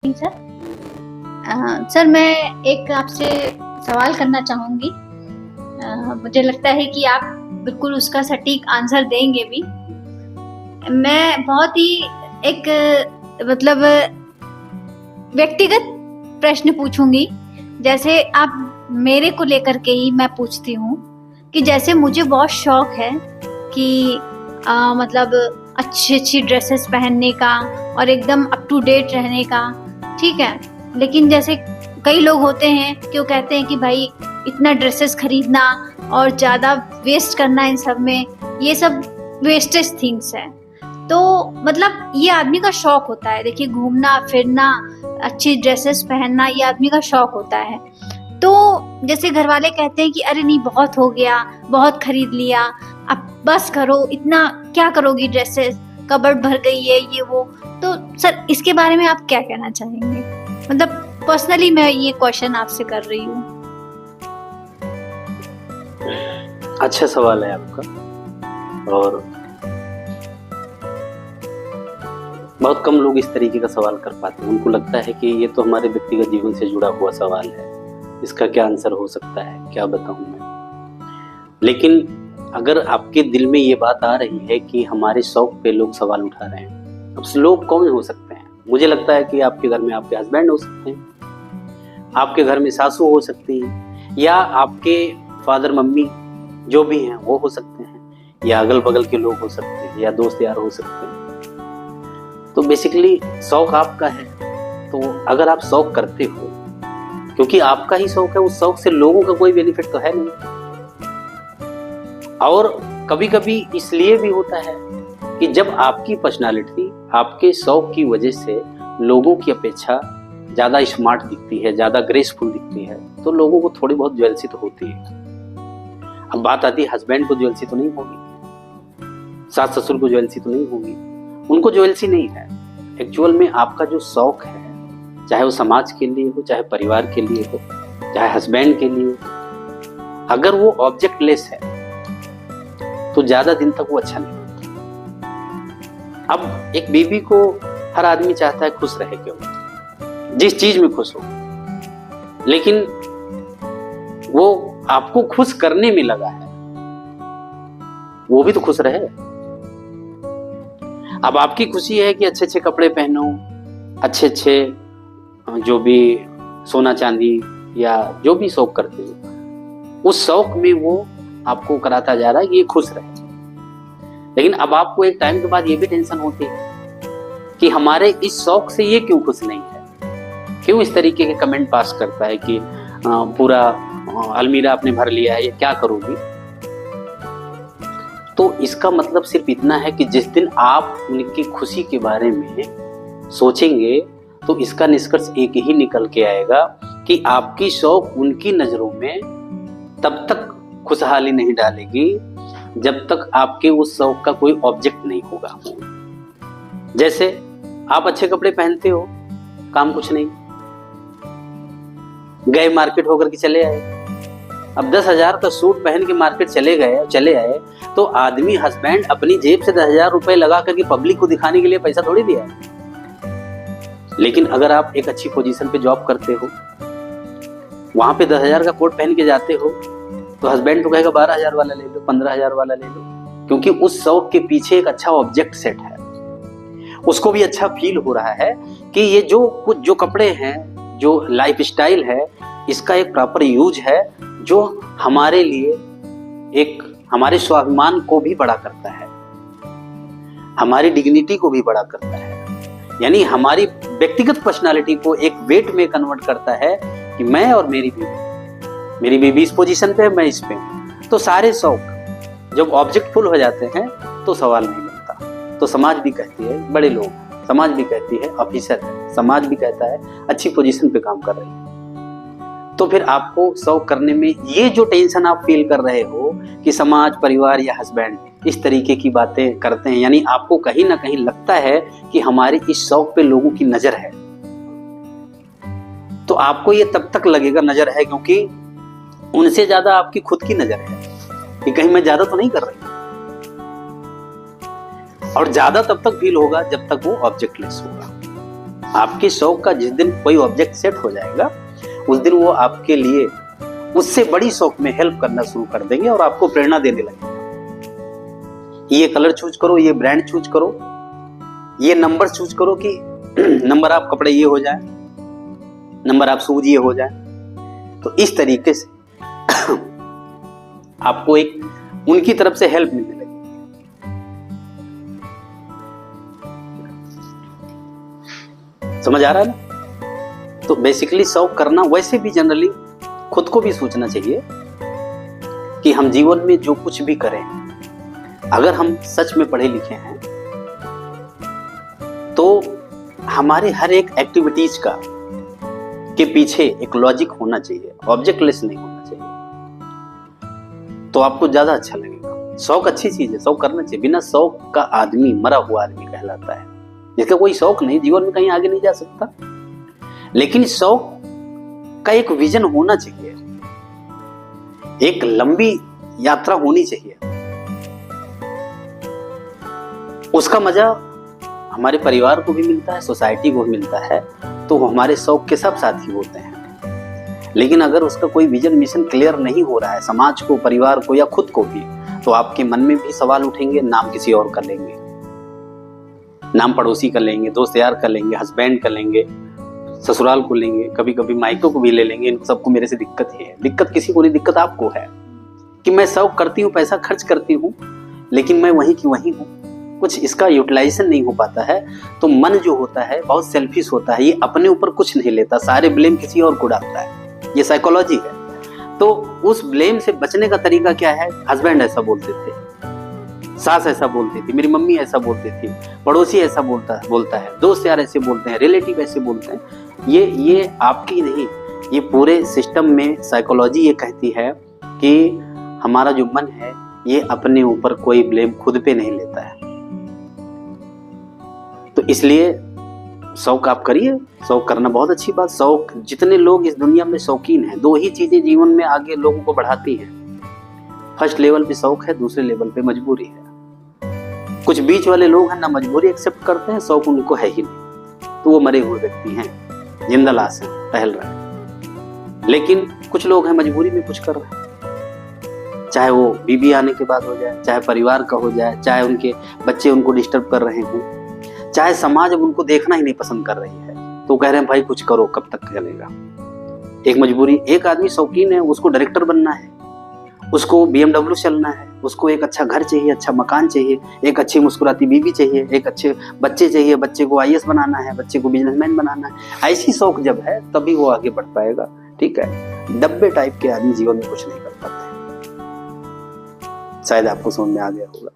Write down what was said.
Sir. Sir, मैं एक आपसे सवाल करना चाहूँगी। मुझे लगता है कि आप बिल्कुल उसका सटीक आंसर देंगे भी। मैं बहुत ही एक मतलब व्यक्तिगत प्रश्न पूछूंगी। जैसे आप मेरे को लेकर के ही मैं पूछती हूँ कि जैसे मुझे बहुत शौक है कि मतलब अच्छी अच्छी ड्रेसेस पहनने का और एकदम अप टू डेट रहने का, ठीक है। लेकिन जैसे कई लोग होते हैं कि वो कहते हैं कि भाई इतना ड्रेसेस खरीदना और ज़्यादा वेस्ट करना इन सब में, ये सब वेस्टेज थिंग्स है। तो मतलब ये आदमी का शौक होता है। देखिए, घूमना फिरना, अच्छी ड्रेसेस पहनना, ये आदमी का शौक होता है। तो जैसे घर वाले कहते हैं कि अरे नहीं, बहुत हो गया, बहुत खरीद लिया, अब बस करो, इतना क्या करोगी, ड्रेसेस कबर्ड भर गई है, ये वो। तो सर, इसके बारे में आप क्या कहना चाहेंगे? मतलब पर्सनली मैं ये क्वेश्चन आपसे कर रही हूँ। अच्छा सवाल है आपका, और बहुत कम लोग इस तरीके का सवाल कर पाते हैं। उनको लगता है कि ये तो हमारे व्यक्तिगत जीवन से जुड़ा हुआ सवाल है, इसका क्या आंसर हो सकता है, क्या बताऊं मैं। लेकिन अगर आपके दिल में ये बात आ रही है कि हमारे शौक पे लोग सवाल उठा रहे हैं, अब लोग कौन हो सकते हैं? मुझे लगता है कि आपके घर में आपके हस्बैंड हो सकते हैं, आपके घर में सासू हो सकती है, या आपके फादर मम्मी जो भी हैं वो हो सकते हैं, या अगल बगल के लोग हो सकते हैं, या दोस्त यार हो सकते हैं। तो बेसिकली शौक आपका है। तो अगर आप शौक करते हो, क्योंकि आपका ही शौक है, उस शौक से लोगों का कोई बेनिफिट तो है नहीं। और कभी कभी इसलिए भी होता है कि जब आपकी पर्सनालिटी आपके शौक की वजह से लोगों की अपेक्षा ज्यादा स्मार्ट दिखती है, ज्यादा ग्रेसफुल दिखती है, तो लोगों को थोड़ी बहुत ज्वेलसी तो होती है। अब बात आती है, हस्बैंड को ज्वेलसी तो नहीं होगी, सास ससुर को ज्वेलसी तो नहीं होगी, उनको ज्वेलसी नहीं है। एक्चुअल में आपका जो शौक है, चाहे वो समाज के लिए हो, चाहे परिवार के लिए हो, चाहे हस्बैंड के लिए हो, अगर वो ऑब्जेक्ट लेस है तो ज्यादा दिन तक वो अच्छा नहीं होता। अब एक बीवी को हर आदमी चाहता है खुश रहे, क्यों, जिस चीज में खुश हो, लेकिन वो आपको खुश करने में लगा है, वो भी तो खुश रहे। अब आपकी खुशी है कि अच्छे अच्छे कपड़े पहनो, अच्छे अच्छे जो भी सोना चांदी या जो भी शौक करते हो, उस शौक में वो आपको कराता जा रहा है कि ये खुश रहे। लेकिन अब आपको एक टाइम के बाद ये भी टेंशन होती है कि हमारे इस शौक से ये क्यों खुश नहीं है, क्यों इस तरीके के कमेंट पास करता है कि पूरा अलमीरा आपने भर लिया है, ये क्या करोगी। तो इसका मतलब सिर्फ इतना है कि जिस दिन आप उनकी खुशी के बारे में सोचेंगे, तो इसका निष्कर्ष एक ही निकल के आएगा कि आपकी शौक उनकी नजरों में तब तक खुशहाली नहीं डालेगी जब तक आपके उस शौक का कोई ऑब्जेक्ट नहीं होगा। जैसे आप अच्छे कपड़े पहनते हो, काम कुछ नहीं, गए मार्केट होकर के चले आए, अब 10,000 का सूट पहन के मार्केट चले आए, तो आदमी हस्बैंड अपनी जेब से 10,000 रुपए लगा करके पब्लिक को दिखाने के लिए पैसा थोड़ी दिया है। लेकिन अगर आप एक अच्छी पोजीशन पे जॉब करते हो, वहां पे 10,000 का कोट पहन के जाते हो, तो हस्बैंड तो कहेगा 12,000 वाला ले लो, 15,000 वाला ले लो, क्योंकि उस शौक के पीछे एक अच्छा ऑब्जेक्ट सेट है। उसको भी अच्छा फील हो रहा है कि ये जो कपड़े हैं, जो लाइफ स्टाइल है, इसका एक प्रॉपर यूज है, जो हमारे लिए एक हमारे स्वाभिमान को भी बड़ा करता है, हमारी डिग्निटी को भी बड़ा करता है, यानी हमारी व्यक्तिगत पर्सनालिटी को एक वेट में कन्वर्ट करता है कि मैं और मेरी बीवी इस पोजीशन पे है, मैं इस पे हूं। तो सारे शौक जब ऑब्जेक्टफुल हो जाते हैं तो सवाल नहीं बनता। तो समाज भी कहती है, बड़े लोग, समाज भी कहती है ऑफिसर है, समाज भी कहता है अच्छी पोजीशन पे काम कर रही है। तो फिर आपको शौक करने में ये जो टेंशन आप फील कर रहे हो कि समाज, परिवार या हस्बैंड इस तरीके की बातें करते हैं, यानी आपको कहीं ना कहीं लगता है कि हमारे इस शौक पे लोगों की नजर है, तो आपको ये तब तक लगेगा नजर है क्योंकि उनसे ज्यादा आपकी खुद की नजर है कि कहीं मैं ज्यादा तो नहीं कर रही। और ज्यादा तब तक फील होगा जब तक वो ऑब्जेक्टलेस होगा। आपके शौक का जिस दिन कोई ऑब्जेक्ट सेट हो जाएगा, उस दिन वो आपके लिए उससे बड़ी शौक में हेल्प करना शुरू कर देंगे और आपको प्रेरणा देने लगेंगे। ये कलर चूज करो, ये ब्रांड चूज करो, ये नंबर चूज करो कि नंबर आप कपड़े ये हो जाए, नंबर आप शूज ये हो जाए। तो इस तरीके से आपको एक उनकी तरफ से हेल्प मिलने लगेगी। समझ आ रहा है ना? तो बेसिकली शौक करना, वैसे भी जनरली खुद को भी सोचना चाहिए कि हम जीवन में जो कुछ भी करें, अगर हम सच में पढ़े लिखे हैं तो हमारे हर एक एक्टिविटीज का के पीछे एक लॉजिक होना चाहिए, ऑब्जेक्टलेस नहीं होना चाहिए। तो आपको ज्यादा अच्छा लगेगा। शौक अच्छी चीज है, शौक करना चाहिए। बिना शौक का आदमी मरा हुआ आदमी कहलाता है, जिसका कोई शौक नहीं, जीवन में कहीं आगे नहीं जा सकता। लेकिन शौक का एक विजन होना चाहिए, एक लंबी यात्रा होनी चाहिए। उसका मजा हमारे परिवार को भी मिलता है, सोसाइटी को भी मिलता है। तो हमारे शौक के सब साथी होते हैं। लेकिन अगर उसका कोई विजन मिशन क्लियर नहीं हो रहा है, समाज को, परिवार को या खुद को भी, तो आपके मन में भी सवाल उठेंगे। नाम किसी और कर लेंगे, नाम पड़ोसी कर लेंगे, दोस्त यार कर लेंगे, हस्बैंड कर लेंगे, ससुराल को लेंगे, कभी कभी मायकों को भी ले लेंगे। इनको सबको मेरे से दिक्कत ही है। दिक्कत किसी को नहीं, दिक्कत आपको है कि मैं शौक करती हूँ, पैसा खर्च करती हूँ, लेकिन मैं वहीं की वहीं हूँ, कुछ इसका यूटिलाइजेशन नहीं हो पाता है। तो मन जो होता है बहुत सेल्फिश होता है, ये अपने ऊपर कुछ नहीं लेता, सारे ब्लेम किसी और को डालता है। ये साइकोलॉजी है। तो उस ब्लेम से बचने का तरीका क्या है? हस्बैंड ऐसा बोलते थे, सास ऐसा बोलती थी, मेरी मम्मी ऐसा बोलती थी, पड़ोसी ऐसा बोलता है, दोस्त यार ऐसे बोलते हैं, रिलेटिव ऐसे बोलते हैं। ये आपकी नहीं, ये पूरे सिस्टम में साइकोलॉजी ये कहती है कि हमारा जो मन है ये अपने ऊपर कोई ब्लेम खुद पे नहीं लेता है। तो इसलिए शौक आप करिए, शौक करना बहुत अच्छी बात। शौक, जितने लोग इस दुनिया में शौकीन हैं, दो ही चीजें जीवन में आगे लोगों को बढ़ाती हैं। फर्स्ट लेवल पे शौक है, दूसरे लेवल पे मजबूरी है। कुछ बीच वाले लोग हैं, ना मजबूरी एक्सेप्ट करते हैं, शौक उनको है ही नहीं, तो वो मरे हुए व्यक्ति हैं, जिंदा लाश हैं, टहल रहे हैं। लेकिन कुछ लोग हैं मजबूरी में कुछ कर रहे हैं, चाहे वो बीबी आने के बाद हो जाए, चाहे परिवार का हो जाए, चाहे उनके बच्चे उनको डिस्टर्ब कर रहे हों, चाहे समाज अब उनको देखना ही नहीं पसंद कर रही है, तो कह रहे हैं भाई कुछ करो, कब तक चलेगा। एक मजबूरी। एक आदमी शौकीन है, उसको डायरेक्टर बनना है, उसको BMW चलना है, उसको एक अच्छा घर चाहिए, अच्छा मकान चाहिए, एक अच्छी मुस्कुराती बीवी चाहिए, एक अच्छे बच्चे चाहिए, बच्चे को IAS बनाना है, बच्चे को बिजनेसमैन बनाना है। ऐसी शौक जब है तभी वो आगे बढ़ पाएगा। ठीक है, डब्बे टाइप के आदमी जीवन में कुछ नहीं कर पाते। शायद आपको समझ में आ गया होगा।